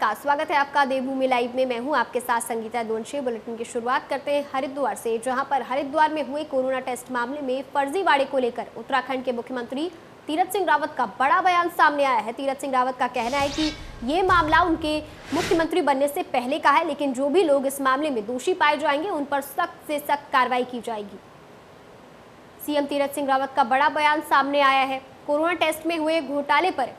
नमस्कार, स्वागत है आपका देवभूमि लाइव में। मैं हूं आपके साथ संगीता दोनशे। बुलेटिन की शुरुआत करते हैं हरिद्वार से, जहां पर हरिद्वार में हुए कोरोना टेस्ट मामले में फर्जीवाड़े को लेकर उत्तराखंड के मुख्यमंत्री तीरथ सिंह रावत का बड़ा बयान सामने आया है। तीरथ सिंह रावत का कहना है कि ये मामला उनके मुख्यमंत्री बनने से पहले का है, लेकिन जो भी लोग इस मामले में दोषी पाए जाएंगे उन पर सख्त से सख्त कार्रवाई की जाएगी। सीएम तीरथ सिंह रावत का बड़ा बयान सामने आया है। कोरोना टेस्ट में हुए घोटाले पर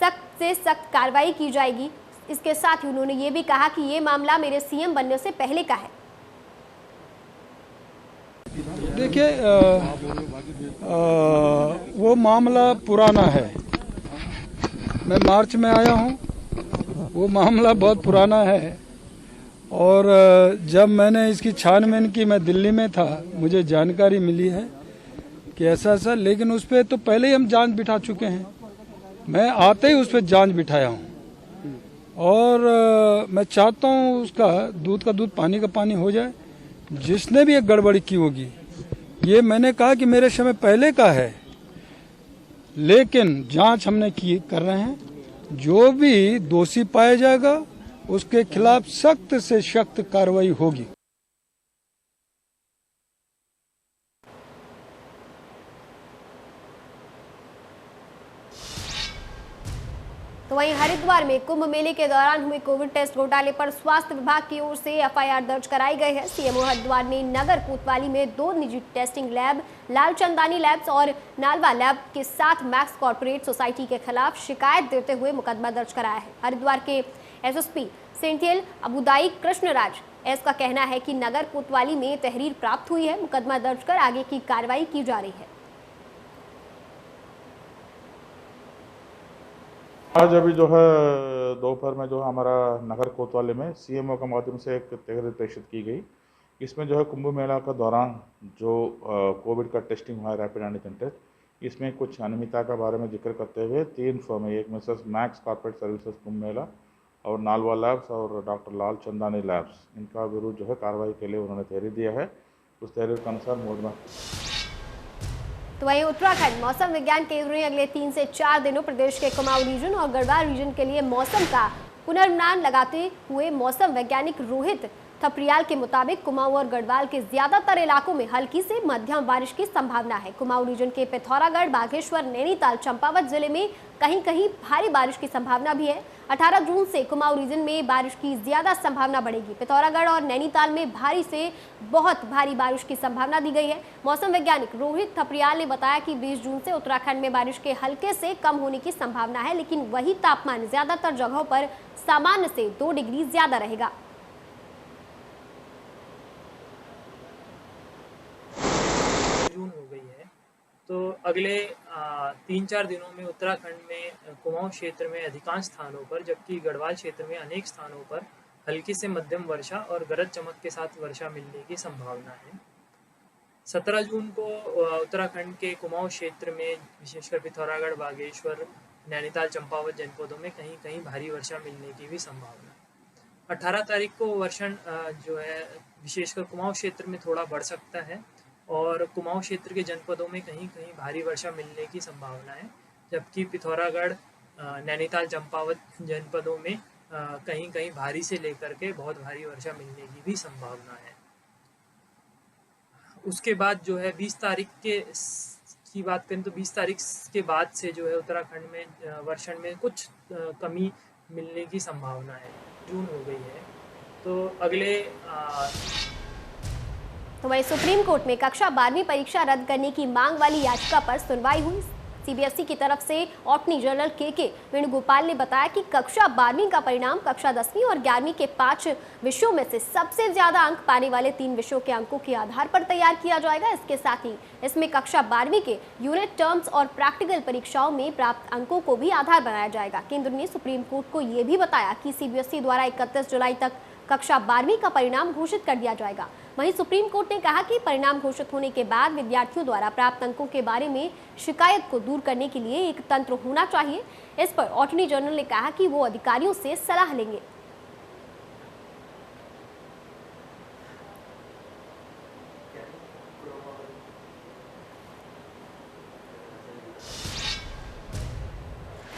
सख्त से सख्त कार्रवाई की जाएगी। इसके साथ ही उन्होंने ये भी कहा कि ये मामला मेरे सीएम बनने से पहले का है। देखिए, वो मामला पुराना है। मैं मार्च में आया हूँ, वो मामला बहुत पुराना है। और जब मैंने इसकी छानबीन की, मैं दिल्ली में था, मुझे जानकारी मिली है कि ऐसा, लेकिन उस पर तो पहले ही हम जांच बिठा चुके हैं। मैं आते ही उस पर जांच बिठाया हूँ और मैं चाहता हूँ उसका दूध का दूध पानी का पानी हो जाए। जिसने भी एक गड़बड़ी की होगी, ये मैंने कहा कि मेरे समय पहले का है, लेकिन जांच हमने कर रहे हैं। जो भी दोषी पाया जाएगा उसके खिलाफ सख्त से सख्त कार्रवाई होगी। तो वहीं हरिद्वार में कुंभ मेले के दौरान हुए कोविड टेस्ट घोटाले पर स्वास्थ्य विभाग की ओर से एफआईआर दर्ज कराई गई है। सीएमओ हरिद्वार ने नगर कोतवाली में 2 निजी टेस्टिंग लैब, लालचंदानी लैब्स और नालवा लैब के साथ मैक्स कॉर्पोरेट सोसाइटी के खिलाफ शिकायत देते हुए मुकदमा दर्ज कराया है। हरिद्वार के एसएसपी सेंथियल अबुदाई कृष्णराज एस का कहना है कि नगर कोतवाली में तहरीर प्राप्त हुई है। मुकदमा दर्ज कर आगे की कार्रवाई की जा रही है। आज अभी जो है दोपहर में जो है हमारा नगर कोतवाली में सीएमओ के माध्यम से एक तहरीर प्रेषित की गई। इसमें जो है कुंभ मेला के दौरान जो कोविड का टेस्टिंग हुआ है, रैपिड एंटीजन टेस्ट, इसमें कुछ अनियमितता के बारे में जिक्र करते हुए 3 फर्म है, एक Mrs max corporate services Kumbh Mela और नालवा लैब्स और डॉक्टर लाल चंदानी लैब्स, इनका विरुद्ध जो है कार्रवाई के लिए उन्होंने तहरीर दिया है। उस तहरीर के अनुसार मुकदमा। तो वहीं उत्तराखंड मौसम विज्ञान केंद्र ने अगले 3 से 4 दिनों प्रदेश के कुमाऊं रीजन और गढ़वाल रीजन के लिए मौसम का पुनर्नुमान लगाते हुए मौसम वैज्ञानिक रोहित थपरियाल के मुताबिक कुमाऊं और गढ़वाल के ज्यादातर इलाकों में हल्की से मध्यम बारिश की संभावना है। कुमाऊं रीजन के पिथौरागढ़, बागेश्वर, नैनीताल, चंपावत जिले में कहीं कहीं भारी बारिश की संभावना भी है। 18 जून से कुमाऊं रीजन में बारिश की ज्यादा संभावना बढ़ेगी। पिथौरागढ़ और नैनीताल में भारी से बहुत भारी बारिश की संभावना दी गई है। मौसम वैज्ञानिक रोहित थपरियाल ने बताया कि 20 जून से उत्तराखंड में बारिश के हल्के से कम होने की संभावना है, लेकिन वही तापमान ज्यादातर जगहों पर सामान्य से 2 डिग्री ज्यादा रहेगा। जून हो गई है, तो अगले 3-4 दिनों में उत्तराखंड में कुमाऊं क्षेत्र में अधिकांश स्थानों पर, जबकि गढ़वाल क्षेत्र में अनेक स्थानों पर हल्की से मध्यम वर्षा और गरज चमक के साथ वर्षा मिलने की संभावना है। 17 जून को उत्तराखंड के कुमाऊं क्षेत्र में विशेषकर पिथौरागढ़, बागेश्वर, नैनीताल, चंपावत जनपदों में कहीं कहीं भारी वर्षा मिलने की भी संभावना है। 18 तारीख को वर्षण जो है विशेषकर कुमाऊं क्षेत्र में थोड़ा बढ़ सकता है और कुमाऊं क्षेत्र के जनपदों में कहीं कहीं भारी वर्षा मिलने की संभावना है, जबकि पिथौरागढ़, नैनीताल, चंपावत जनपदों में कहीं कहीं भारी से लेकर के बहुत भारी वर्षा मिलने की भी संभावना है। उसके बाद जो है 20 तारीख की बात करें तो 20 तारीख के बाद से जो है उत्तराखंड में वर्षण में कुछ कमी मिलने की संभावना है। जून हो गई है, तो अगले तो वहीं सुप्रीम कोर्ट में कक्षा 12वीं परीक्षा रद्द करने की मांग वाली याचिका पर सुनवाई हुई। सीबीएसई की तरफ से अटॉर्नी जनरल के वेणुगोपाल ने बताया कि कक्षा 12वीं का परिणाम कक्षा 10वीं और 11वीं के 5 विषयों में से सबसे ज्यादा अंक पाने वाले 3 विषयों के अंकों के आधार पर तैयार किया जाएगा। इसके साथ ही इसमें कक्षा 12वीं के यूनिट टर्म्स और प्रैक्टिकल परीक्षाओं में प्राप्त अंकों को भी आधार बनाया जाएगा। केंद्र ने सुप्रीम कोर्ट को यह भी बताया कि सीबीएसई द्वारा 31 जुलाई तक कक्षा 12वीं का परिणाम घोषित कर दिया जाएगा। वहीं सुप्रीम कोर्ट ने कहा कि परिणाम घोषित होने के बाद विद्यार्थियों द्वारा प्राप्त अंकों के बारे में शिकायत को दूर करने के लिए एक तंत्र होना चाहिए। इस पर अटॉर्नी जनरल ने कहा कि वो अधिकारियों से सलाह लेंगे।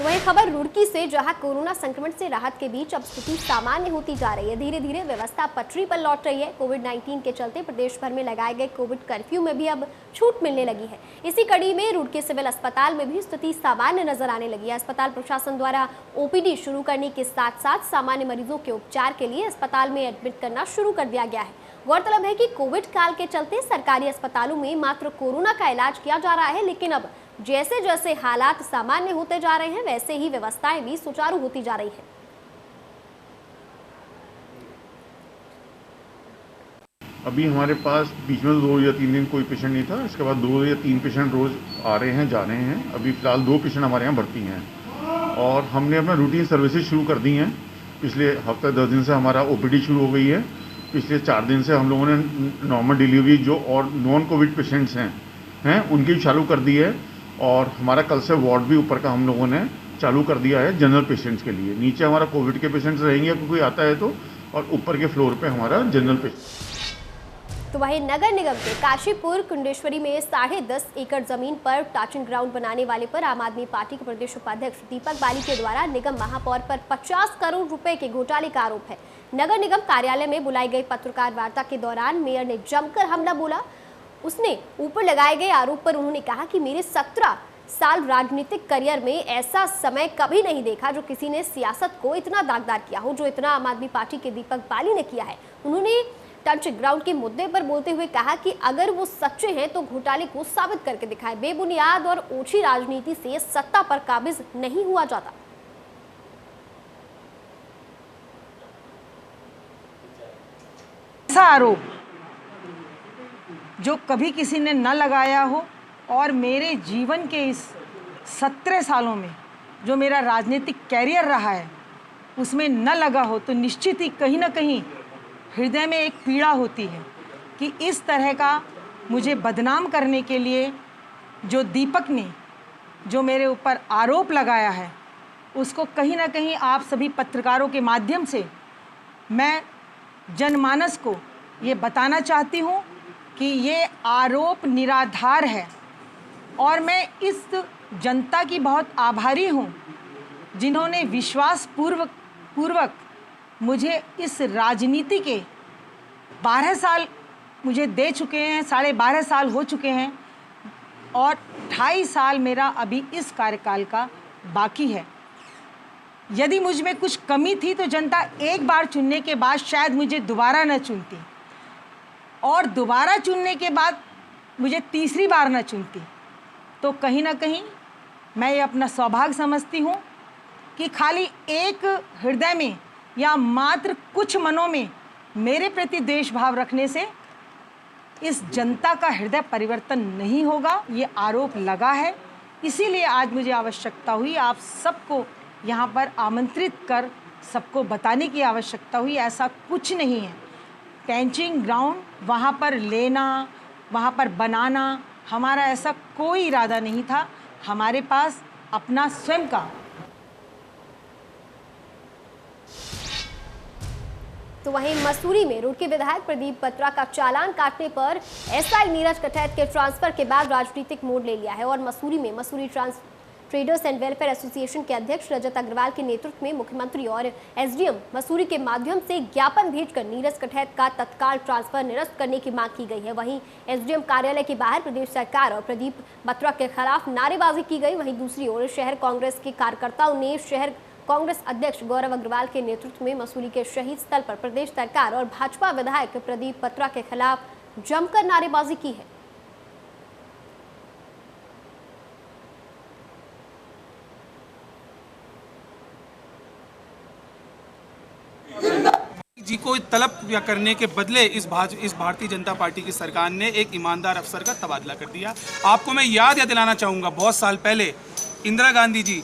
वही खबर रुड़की से, जहां कोरोना संक्रमण से राहत के बीच अब स्थिति सामान्य होती जा रही है। धीरे धीरे व्यवस्था पटरी पर लौट रही है। कोविड-19 के चलते प्रदेश भर में लगाए गए कोविड कर्फ्यू में भी अब छूट मिलने लगी है। इसी कड़ी में रुड़की सिविल अस्पताल में भी स्थिति सामान्य नजर आने लगी है। अस्पताल प्रशासन द्वारा ओपीडी शुरू करने के साथ साथ सामान्य मरीजों के उपचार के लिए अस्पताल में एडमिट करना शुरू कर दिया गया है। गौरतलब है कि कोविड काल के चलते सरकारी अस्पतालों में मात्र कोरोना का इलाज किया जा रहा है, लेकिन अब जैसे जैसे हालात सामान्य होते जा रहे हैं वैसे ही व्यवस्थाएं भी सुचारू होती जा रही हैं। अभी हमारे पास बीच में 2 या 3 दिन कोई पेशेंट नहीं था। इसके बाद 2 या 3 पेशेंट रोज आ रहे हैं, जा रहे हैं। अभी फिलहाल 2 पेशेंट हमारे यहाँ भर्ती हैं और हमने अपना रूटीन सर्विसेज शुरू कर दी हैं। पिछले हफ्ते 10 दिन से हमारा ओपीडी शुरू हो गई है। पिछले 4 दिन से हम लोगों ने नॉर्मल डिलीवरी जो और नॉन कोविड पेशेंट्स हैं उनकी चालू कर दी है। और हमारा कल से वार्ड भी ऊपर का हम लोगों ने चालू कर दिया है जनरल पेशेंट्स के लिए। नीचे हमारा कोविड के पेशेंट्स रहेंगे अगर कोई आता है तो, और ऊपर के फ्लोर पे हमारा जनरल पेशेंट। तो वहीं नगर निगम के काशीपुर कुंडेश्वरी में 10.5 एकड़ जमीन पर टाचिंग ग्राउंड बनाने वाले पर आम आदमी पार्टी के प्रदेश उपाध्यक्ष दीपक बाली के द्वारा निगम महापौर पर 50 करोड़ रुपए के घोटाले का आरोप है। नगर निगम कार्यालय में बुलाई गई पत्रकार वार्ता के दौरान मेयर ने जमकर हमला बोला। उसने ऊपर लगाए गए आरोप पर उन्होंने कहा कि मेरे 17 साल राजनीतिक करियर में ऐसा समय कभी नहीं देखा जो किसी ने सियासत को इतना दागदार किया हो, जो इतना आम आदमी पार्टी के दीपक बाली ने किया है। उन्होंने टंच ग्राउंड के मुद्दे पर बोलते हुए कहा कि अगर वो सच्चे हैं तो घोटाले को साबित करके दिखाएं। बेबुनियाद और ओछी राजनीति से सत्ता पर काबिज नहीं हुआ जाता। ऐसा आरोप जो कभी किसी ने न लगाया हो और मेरे जीवन के इस 17 सालों में जो मेरा राजनीतिक कैरियर रहा है उसमें न लगा हो, तो निश्चित ही कहीं ना कहीं हृदय में एक पीड़ा होती है कि इस तरह का मुझे बदनाम करने के लिए जो दीपक ने जो मेरे ऊपर आरोप लगाया है उसको कहीं ना कहीं आप सभी पत्रकारों के माध्यम से मैं जनमानस को ये बताना चाहती हूँ कि ये आरोप निराधार है। और मैं इस जनता की बहुत आभारी हूँ जिन्होंने विश्वास पूर्वक मुझे इस राजनीति के 12 साल मुझे दे चुके हैं, 12.5 साल हो चुके हैं और 2.5 साल मेरा अभी इस कार्यकाल का बाकी है। यदि मुझ में कुछ कमी थी तो जनता एक बार चुनने के बाद शायद मुझे दोबारा न चुनती और दोबारा चुनने के बाद मुझे तीसरी बार न चुनती। तो कहीं ना कहीं मैं ये अपना सौभाग्य समझती हूँ कि खाली एक हृदय में या मात्र कुछ मनों में मेरे प्रति देश भाव रखने से इस जनता का हृदय परिवर्तन नहीं होगा। ये आरोप लगा है, इसीलिए आज मुझे आवश्यकता हुई आप सबको यहाँ पर आमंत्रित कर सबको बताने की आवश्यकता हुई। ऐसा कुछ नहीं है। टैंचिंग ग्राउंड वहाँ पर लेना, वहाँ पर बनाना हमारा ऐसा कोई इरादा नहीं था। हमारे पास अपना स्वयं का। तो वहीं मसूरी में रुड़की विधायक प्रदीप बत्रा का चालान काटने पर एसआई नीरज कठैत के ट्रांसफर के बाद राजनीतिक मोड़ ले लिया है और मसूरी में Mussoorie traders and welfare association के अध्यक्ष रजत अग्रवाल के नेतृत्व में मुख्यमंत्री और एसडीएम मसूरी के माध्यम से ज्ञापन भेजकर नीरज कठैत का तत्काल ट्रांसफर निरस्त करने की मांग की गई है। वहीं एसडीएम कार्यालय के बाहर प्रदेश सरकार और प्रदीप बत्रा के खिलाफ नारेबाजी की गई। वहीं दूसरी ओर शहर कांग्रेस के कार्यकर्ताओं ने शहर कांग्रेस अध्यक्ष गौरव अग्रवाल के नेतृत्व में मसूरी के शहीद स्थल पर प्रदेश सरकार और भाजपा विधायक प्रदीप बत्रा के खिलाफ जमकर नारेबाजी की है। जी को तलब या करने के बदले इस भारतीय जनता पार्टी की सरकार ने एक ईमानदार अफसर का तबादला कर दिया। आपको मैं याद दिलाना चाहूँगा, बहुत साल पहले इंदिरा गांधी जी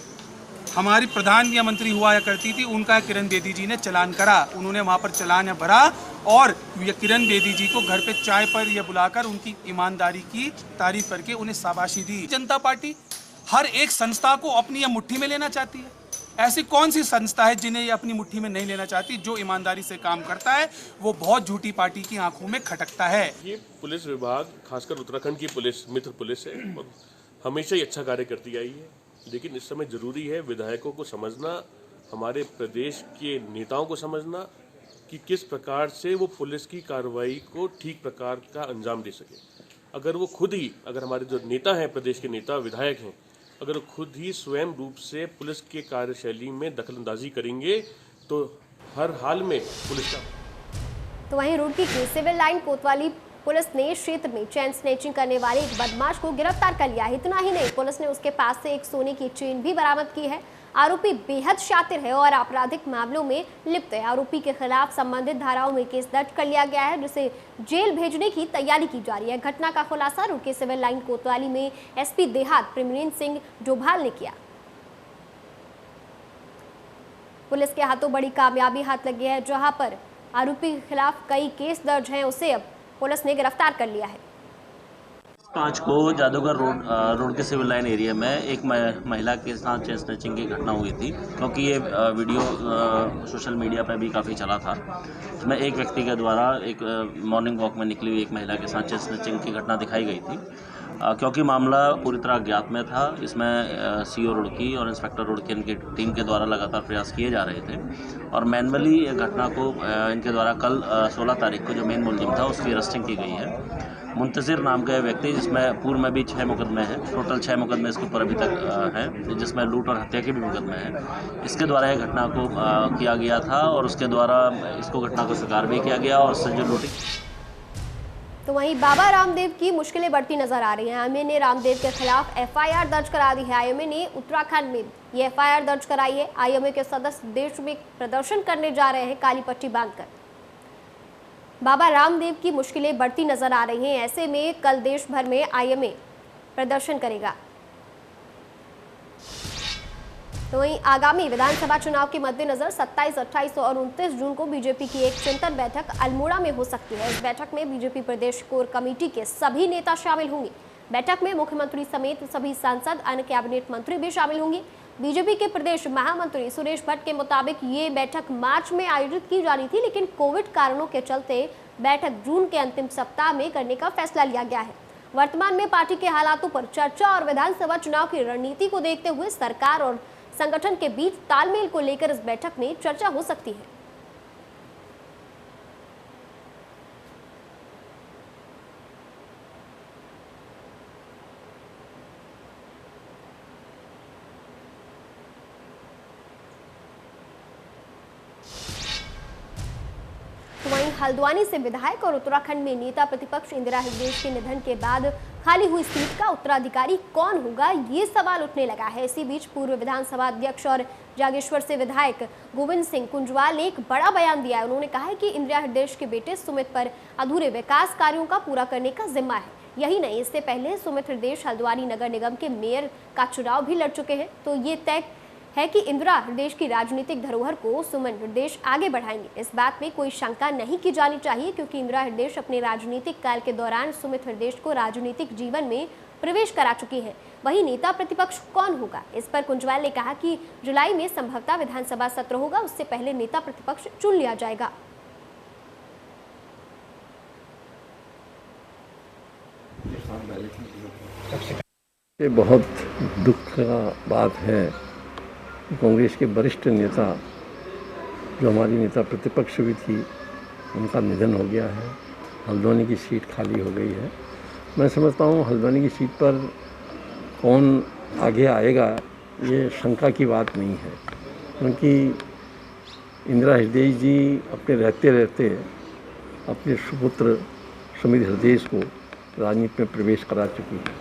हमारी प्रधान या मंत्री हुआ करती थी, उनका किरण बेदी जी ने चालान करा। उन्होंने वहाँ पर चालान भरा और किरण बेदी जी को घर पे चाय पर यह बुलाकर उनकी ईमानदारी की तारीफ करके उन्हें शाबाशी दी। जनता पार्टी हर एक संस्था को अपनी मुट्ठी में लेना चाहती है। ऐसी कौन सी संस्था है जिन्हें ये अपनी मुट्ठी में नहीं लेना चाहती? जो ईमानदारी से काम करता है वो बहुत झूठी पार्टी की आंखों में खटकता है। ये पुलिस विभाग, खासकर उत्तराखंड की पुलिस मित्र पुलिस है और हमेशा ही अच्छा कार्य करती आई है। लेकिन इस समय ज़रूरी है विधायकों को समझना, हमारे प्रदेश के नेताओं को समझना कि किस प्रकार से वो पुलिस की कार्रवाई को ठीक प्रकार का अंजाम दे सके। अगर वो खुद ही, अगर हमारे जो नेता हैं, प्रदेश के नेता विधायक हैं, अगर वो खुद ही स्वयं रूप से पुलिस के कार्यशैली में दखलंदाजी करेंगे तो हर हाल में पुलिस का। तो वहीं रुड़की की सिविल लाइन कोतवाली पुलिस ने क्षेत्र में चेन स्नैचिंग करने वाले एक बदमाश को गिरफ्तार कर लिया है। इतना ही नहीं, पुलिस ने उसके पास से एक सोने की चेन भी बरामद की है। आरोपी बेहद शातिर है और आपराधिक मामलों में लिप्त है। आरोपी के खिलाफ संबंधित धाराओं में केस दर्ज कर लिया गया है, जिसे जेल भेजने की तैयारी की जा रही है। घटना का खुलासा रुड़की सिविल लाइन कोतवाली में एसपी देहात प्रेमरेंद्र सिंह जोभाल ने किया। पुलिस के हाथों बड़ी कामयाबी हाथ लगी है। जहां पर आरोपी के खिलाफ कई केस दर्ज हैं, उसे अब पुलिस ने गिरफ्तार कर लिया है। 5 को जादूगर रोड के सिविल लाइन एरिया में एक महिला के साथ चेन स्नैचिंग की घटना हुई थी। क्योंकि ये वीडियो सोशल मीडिया पर भी काफ़ी चला था। इसमें एक व्यक्ति के द्वारा एक मॉर्निंग वॉक में निकली हुई एक महिला के साथ चेन स्नैचिंग की घटना दिखाई गई थी। क्योंकि मामला पूरी तरह अज्ञात में था, इसमें सीओ रुड़की और इंस्पेक्टर रुड़की इनकी टीम के द्वारा लगातार प्रयास किए जा रहे थे और मैनुअली ये घटना को इनके द्वारा कल 16 तारीख को जो मेन मुलजिम था उसकी अरेस्टिंग की गई है। मुंतज़िर नाम का व्यक्ति, जिसमें पूर्व में भी 6 मुकदमे हैं, टोटल 6 मुकदमे इसके ऊपर अभी तक हैं, जिसमें लूट और हत्या के भी मुकदमे हैं। इसके द्वारा यह घटना को किया गया था और उसके द्वारा इसको घटना को स्वीकार भी किया गया और उससे जो लूटी। तो वहीं बाबा रामदेव की मुश्किलें बढ़ती नजर आ रही हैं। आईएमए ने रामदेव के खिलाफ एफआईआर दर्ज करा दी है। आईएमए ने उत्तराखंड में ये एफआईआर दर्ज कराई है। आईएमए के सदस्य देश में प्रदर्शन करने जा रहे हैं काली पट्टी बांधकर। बाबा रामदेव की मुश्किलें बढ़ती नजर आ रही हैं। ऐसे में कल देश भर में आईएमए प्रदर्शन करेगा। तो वहीं आगामी विधानसभा चुनाव के मद्देनजर 27, 28 और 29 जून को बीजेपी की एक चिंतन बैठक अल्मोड़ा में हो सकती है। इस बैठक में बीजेपी प्रदेश कोर कमेटी के सभी नेता शामिल होंगे। बैठक में मुख्यमंत्री समेत सभी सांसद, अन्य कैबिनेट मंत्री भी शामिल होंगे। बीजेपी के प्रदेश महामंत्री सुरेश भट्ट के मुताबिक ये बैठक मार्च में आयोजित की जानी थी, लेकिन कोविड कारणों के चलते बैठक जून के अंतिम सप्ताह में करने का फैसला लिया गया है। वर्तमान में पार्टी के हालातों पर चर्चा और विधानसभा चुनाव की रणनीति को देखते हुए सरकार और संगठन के बीच तालमेल को लेकर इस बैठक में चर्चा हो सकती है। वहीं हल्द्वानी से विधायक और उत्तराखंड में नेता प्रतिपक्ष इंदिरा हृदयेश के निधन के बाद खाली हुई सीट का उत्तराधिकारी कौन होगा, ये सवाल उठने लगा है। इसी बीच पूर्व विधानसभा अध्यक्ष और जागेश्वर से विधायक गोविंद सिंह कुंजवाल ने एक बड़ा बयान दिया है। उन्होंने कहा है कि इंदिरा हृदयेश के बेटे सुमित पर अधूरे विकास कार्यों का पूरा करने का जिम्मा है। यही नहीं, इससे पहले सुमित हृदयेश हल्द्वानी नगर निगम के मेयर का चुनाव भी लड़ चुके हैं। तो ये तय है कि इंदिरा हृदयेश की राजनीतिक धरोहर को सुमन हृदयेश आगे बढ़ाएंगे। इस बात में कोई शंका नहीं की जानी चाहिए, क्योंकि इंदिरा हृदयेश अपने राजनीतिक काल के दौरान सुमित हृदयेश को राजनीतिक जीवन में प्रवेश करा चुकी है। वही नेता प्रतिपक्ष कौन होगा, इस पर कुंजवाल ने कहा कि जुलाई में संभवतः विधानसभा सत्र होगा, उससे पहले नेता प्रतिपक्ष चुन लिया जाएगा। ये बहुत दुख का बात है, कांग्रेस के वरिष्ठ नेता जो हमारी नेता प्रतिपक्ष भी थी, उनका निधन हो गया है। हल्द्वानी की सीट खाली हो गई है। मैं समझता हूँ हल्द्वानी की सीट पर कौन आगे आएगा ये शंका की बात नहीं है, क्योंकि इंदिरा हृदयेश जी अपने रहते रहते अपने सुपुत्र सुमित हृदयेश को राजनीति में प्रवेश करा चुकी है।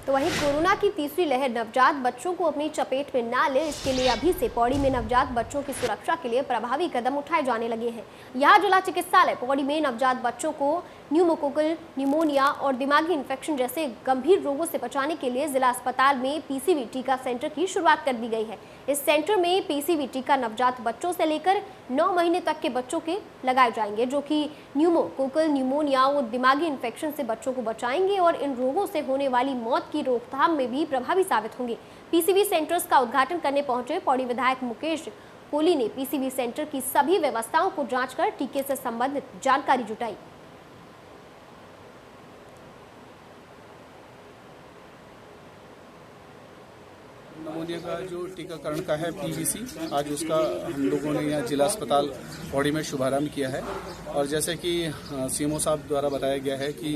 तो वहीं कोरोना की तीसरी लहर नवजात बच्चों को अपनी चपेट में ना ले, इसके लिए अभी से पौड़ी में नवजात बच्चों की सुरक्षा के लिए प्रभावी कदम उठाए जाने लगे हैं। यहाँ जिला चिकित्सालय पौड़ी में नवजात बच्चों को न्यूमोकोकल न्यूमोनिया और दिमागी इन्फेक्शन जैसे गंभीर रोगों से बचाने के लिए जिला अस्पताल में पीसीवी टीका सेंटर की शुरुआत कर दी गई है। इस सेंटर में पीसीवी टीका नवजात बच्चों से लेकर 9 महीने तक के बच्चों के लगाए जाएंगे, जो कि न्यूमोकोकल न्यूमोनिया और दिमागी इन्फेक्शन से बच्चों को बचाएंगे और इन रोगों से होने वाली मौत की रोकथाम में भी प्रभावी साबित होंगे। पीसीवी सेंटर्स का उद्घाटन करने पहुंचे पौड़ी विधायक मुकेश कोहली ने पीसीवी सेंटर की सभी व्यवस्थाओं को जांचकर टीके से संबंधित जानकारी जुटाई। नमूनिया का जो टीकाकरण का है पीवीसी, आज उसका हम लोगों ने यहाँ जिला अस्पताल पौड़ी में शुभारंभ किया है। और जैसे कि सीएमओ साहब द्वारा बताया गया है कि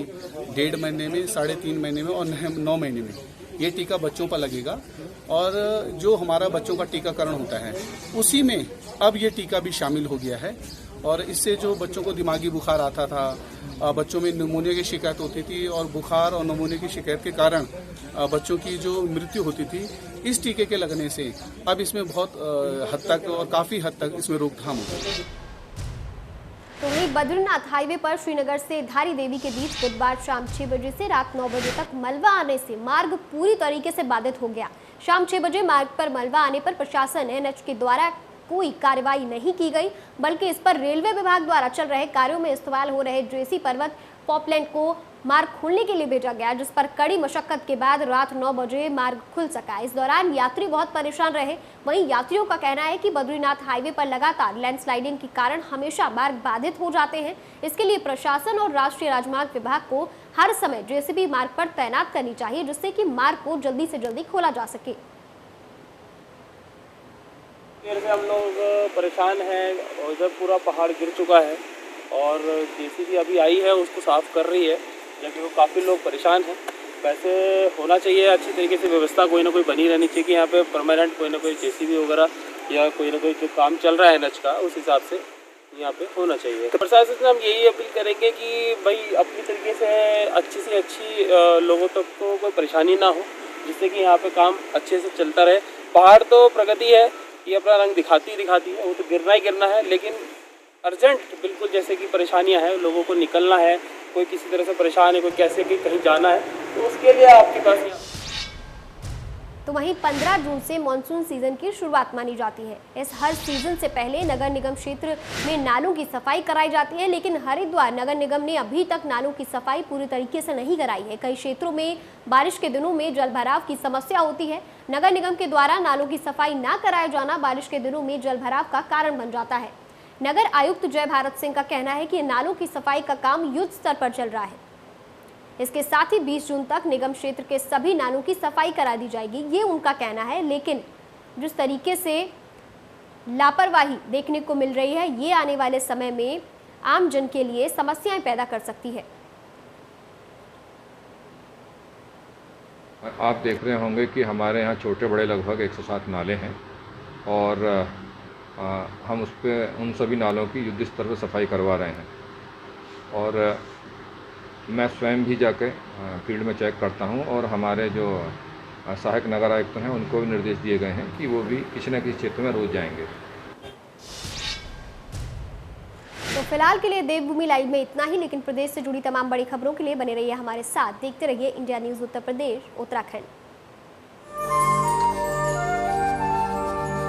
1.5 महीने में, 3.5 महीने में और 9 महीने में ये टीका बच्चों पर लगेगा। और जो हमारा बच्चों का टीकाकरण होता है उसी में अब ये टीका भी शामिल हो गया है। और इससे जो बच्चों को दिमागी बुखार आता था, बच्चों में निमोनिया की शिकायत होती थी और बुखार और निमोनिया की शिकायत के कारण बच्चों की जो मृत्यु होती थी, इस टीके के लगने से अब इसमें बहुत हद तक और काफ़ी हद तक इसमें रोकथाम होगी। तो वहीं बद्रीनाथ हाईवे पर श्रीनगर से धारी देवी के बीच बुधवार शाम 6 बजे से रात 9 बजे तक मलबा आने से मार्ग पूरी तरीके से बाधित हो गया। शाम 6 बजे मार्ग पर मलबा आने पर प्रशासन एनएच के द्वारा कोई कार्रवाई नहीं की गई, बल्कि इस पर रेलवे विभाग द्वारा चल रहे कार्यों में इस्तेमाल हो रहे जेसी पर्वत पॉपलैंड को मार्ग खोलने के लिए भेजा गया, जिस पर कड़ी मशक्कत के बाद रात 9 बजे मार्ग खुल सका। इस दौरान यात्री बहुत परेशान रहे। वहीं यात्रियों का कहना है कि बद्रीनाथ हाईवे पर लगातार लैंडस्लाइडिंग के कारण हमेशा मार्ग बाधित हो जाते हैं। इसके लिए प्रशासन और राष्ट्रीय राजमार्ग विभाग को हर समय जेसीबी मार्ग पर तैनात करनी चाहिए, जिससे कि मार्ग को जल्दी से जल्दी खोला जा सके। देर से हम लोग परेशान हैं और इधर पूरा पहाड़ गिर चुका है और जेसीबी अभी आई है, उसको साफ़ कर रही है, लेकिन वो काफ़ी लोग परेशान हैं। वैसे होना चाहिए अच्छी तरीके से व्यवस्था कोई ना कोई बनी रहनी चाहिए कि यहाँ पे परमानेंट कोई ना कोई जेसीबी वगैरह या कोई ना कोई जो काम चल रहा है एनएच का, उस हिसाब से यहाँ पे होना चाहिए। तो प्रशासन से हम यही अपील करेंगे कि भाई अपनी तरीके से अच्छी लोगों तक को कोई परेशानी ना हो, जिससे कि यहाँ पे काम अच्छे से चलता रहे। पहाड़ तो प्रगति है, ये अपना रंग दिखाती है, वो तो गिरना ही गिरना है, लेकिन अर्जेंट बिल्कुल जैसे कि परेशानियां हैं, लोगों को निकलना है, कोई किसी तरह से परेशान है, कोई कैसे कि कहीं जाना है, तो उसके लिए आपके पास यहाँ। तो वहीं 15 जून से मानसून सीजन की शुरुआत मानी जाती है। इस हर सीजन से पहले नगर निगम क्षेत्र में नालों की सफाई कराई जाती है, लेकिन हरिद्वार नगर निगम ने अभी तक नालों की सफाई पूरी तरीके से नहीं कराई है। कई क्षेत्रों में बारिश के दिनों में जल भराव की समस्या होती है। नगर निगम के द्वारा नालों की सफाई न कराया जाना बारिश के दिनों में जल भराव का कारण बन जाता है। नगर आयुक्त जय भारत सिंह का कहना है कि नालों की सफाई का काम युद्ध स्तर पर चल रहा है। इसके साथ ही 20 जून तक निगम क्षेत्र के सभी नालों की सफाई करा दी जाएगी, ये उनका कहना है। लेकिन जिस तरीके से लापरवाही देखने को मिल रही है, ये आने वाले समय में आम जन के लिए समस्याएं पैदा कर सकती है। आप देख रहे होंगे कि हमारे यहाँ छोटे बड़े लगभग 107 नाले हैं और हम उन सभी नालों की युद्ध स्तर पर सफाई करवा रहे हैं। और मैं स्वयं भी जाकर फील्ड में चेक करता हूं और हमारे जो सहायक नगर आयुक्त हैं उनको भी निर्देश दिए गए हैं कि वो भी किसी न किसी क्षेत्र में रोज जाएंगे। तो फिलहाल के लिए देवभूमि लाइव में इतना ही, लेकिन प्रदेश से जुड़ी तमाम बड़ी खबरों के लिए बने रहिए हमारे साथ। देखते रहिए इंडिया न्यूज़ उत्तर प्रदेश उत्तराखंड।